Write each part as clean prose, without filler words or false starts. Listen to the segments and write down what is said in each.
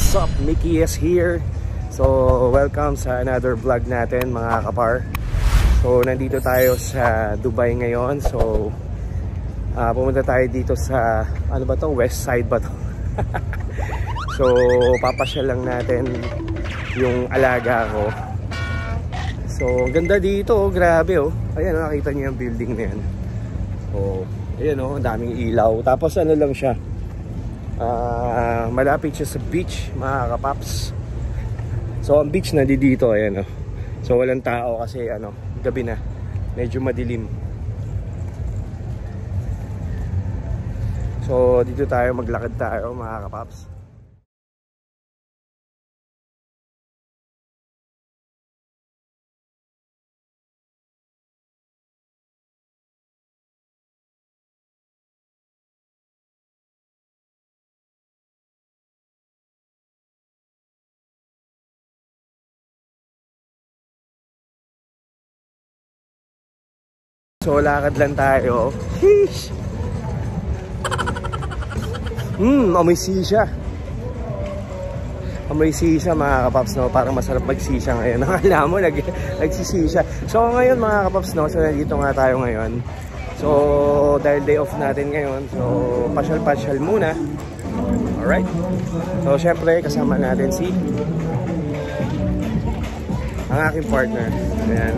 What's up? Mickey is here. So welcome sa another vlog natin mga kapar. So nandito tayo sa Dubai ngayon. So pumunta tayo dito sa ano ba to? West side ba to? So papasyal lang natin yung alaga ko. So ganda dito, grabe oh. Ayan, nakita niyo yung building na yan. So ayan oh, daming ilaw. Tapos ano lang siya, malapit siya sa beach mga kapaps. So ang beach na dito, ayan oh. So walang tao kasi ano, gabi na, medyo madilim. So dito tayo, maglakad tayo mga kapaps. So lakad lang tayo. Sheesh! Amoy sisya. Amoy sisya mga kapaps, no? Parang masarap magsisya ngayon. Nakala mo nagsisisya. So ngayon mga kapaps, no? So nandito nga tayo ngayon. So dahil day off natin ngayon, so pasyal-pasyal muna. Alright. So syempre kasama natin si ang aking partner. Ayan.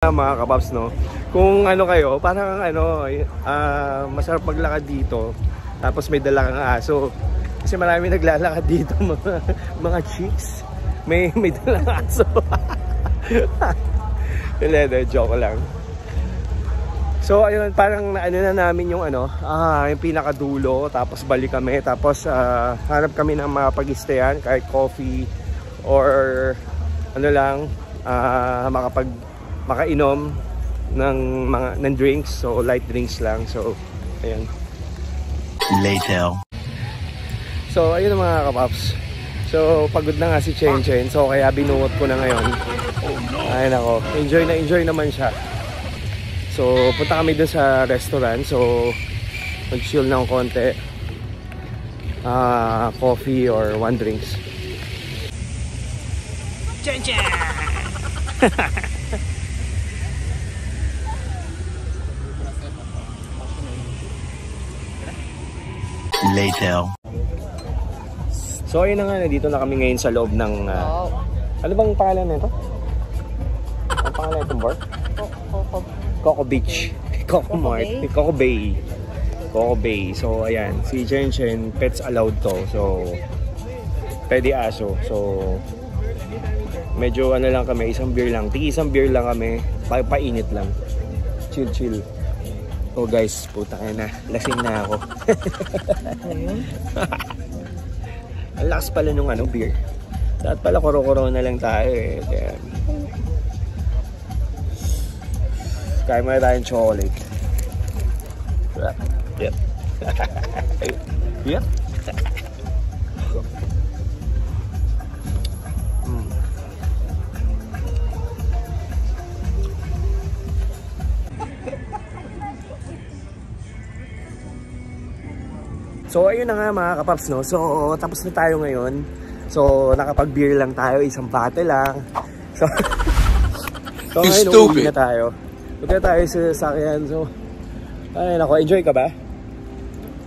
Mga kapaps, no? Kung ano kayo, parang ano, masarap maglakad dito. Tapos may dala kang aso. Kasi marami naglalakad dito, mga chicks. May dala kang aso. Hindi, joke lang. So ayun, parang ano na namin yung ano, yung pinakadulo. Tapos balik kami. Tapos hanap kami ng mga pag-stayan, kahit coffee or ano lang, makainom ng drinks, so light drinks lang. So ayan. Later. So ayun mga kapaps. So pagod na nga si Chen Chen, so kaya binuot ko na ngayon. Ay nako, enjoy naman siya. So punta kami dun sa restaurant, so mag-chill ng konti, coffee or one drinks. Chen Chen. Later. So ayun na nga, dito na kami ngayon sa loob ng ano bang pangalan nito? Ang pangalan itong bar? Coco Beach. Coco Mart. Coco Bay. Coco Bay. So ayan, si Chen Chen, pets allowed to. So pwede aso. So medyo ano lang kami, isang beer lang kami, painit lang, chill. Oh guys, puta na, lasing na ako. Ang lakas pala nung ano, beer. Dapat pala koro-koro na lang tayo eh. Kaya kaya mo na tayong chocolate. Yep. Yep. So ayun na nga mga kapaps, no? So tapos na tayo ngayon. So nakapag-beer lang tayo, isang bottle lang. So ngayon uuwi na tayo. Huwag na tayo sa sasakyan. So ay nako, enjoy ka ba?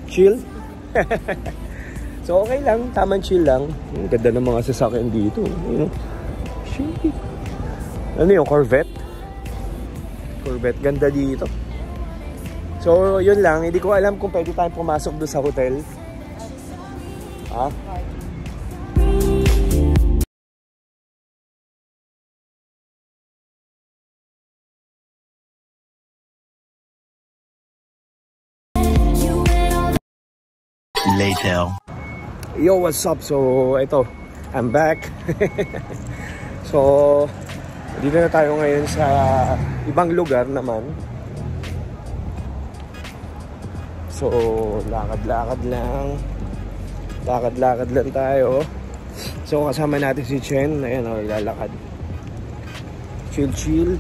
Chill? So okay lang, tamang chill lang. Ang ganda ng mga sasakyan dito. Ano yung Corvette? Corvette, ganda dito. So, yun lang. Hindi ko alam kung pwede tayong pumasok doon sa hotel. Ha? later. Yo, what's up? So, ito, I'm back. So, dito na tayo ngayon sa ibang lugar naman. So, lakad-lakad lang. Lakad-lakad lang tayo. So, kasama natin si Chen. Ayan o, lalakad. Chill-chill.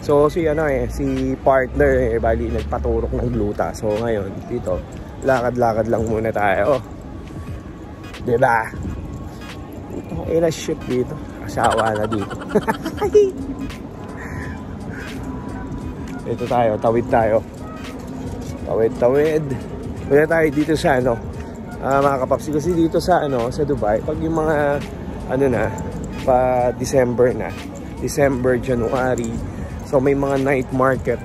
So, si partner bali nagpaturok ng gluta. So, ngayon, dito, lakad-lakad lang muna tayo. Diba? Ito, ship dito. Asawa na dito. Ito tayo, tawid tayo. Tawid. Wala tayo dito sa mga kapapsi, kasi dito sa sa Dubai, pag yung mga pa December na, December, January, so may mga night market.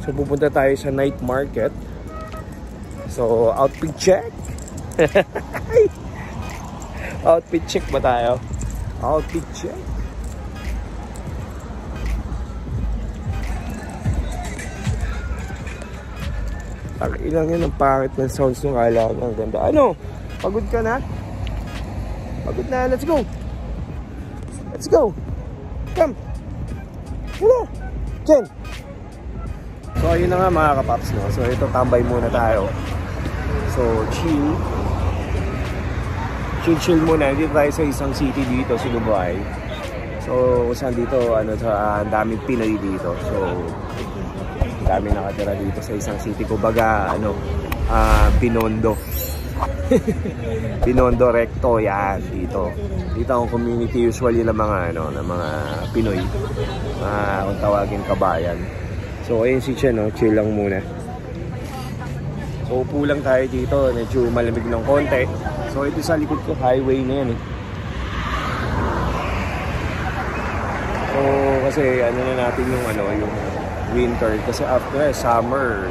So pupunta tayo sa night market. So outfit check. Outfit check ba tayo? Outfit check. Ilang yan ang pangit ng sounds nung kala ko ng ganda. Ano? Pagod ka na? Pagod na. Let's go. Let's go. Come. Hello. Jen. So ayun na nga mga kapaps, no? So ito, tambay muna tayo. So chill muna. Dito tayo sa isang city dito sa Dubai. So saan dito, sa daming Pinoy dito. So dami nakatira dito sa isang city, kumbaga Binondo. Binondo Recto, yan dito. Dito ang community usually ng mga ng mga Pinoy. Kung tawagin kabayan. So ayun si Chen, chill lang muna. So upo lang tayo dito, medyo malamig ng konti. So ito sa likod ko, highway na yan . So kasi na natin yung winter, kasi after summer,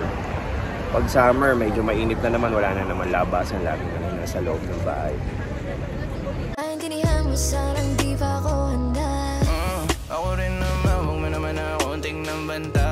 pag summer medyo mainit na naman, wala na naman labasan, lagi na nasa loob ng bahay. Naintindihan mo, sanang di pa ako handa. Ako rin naman, huwag mo naman na konting ng banta.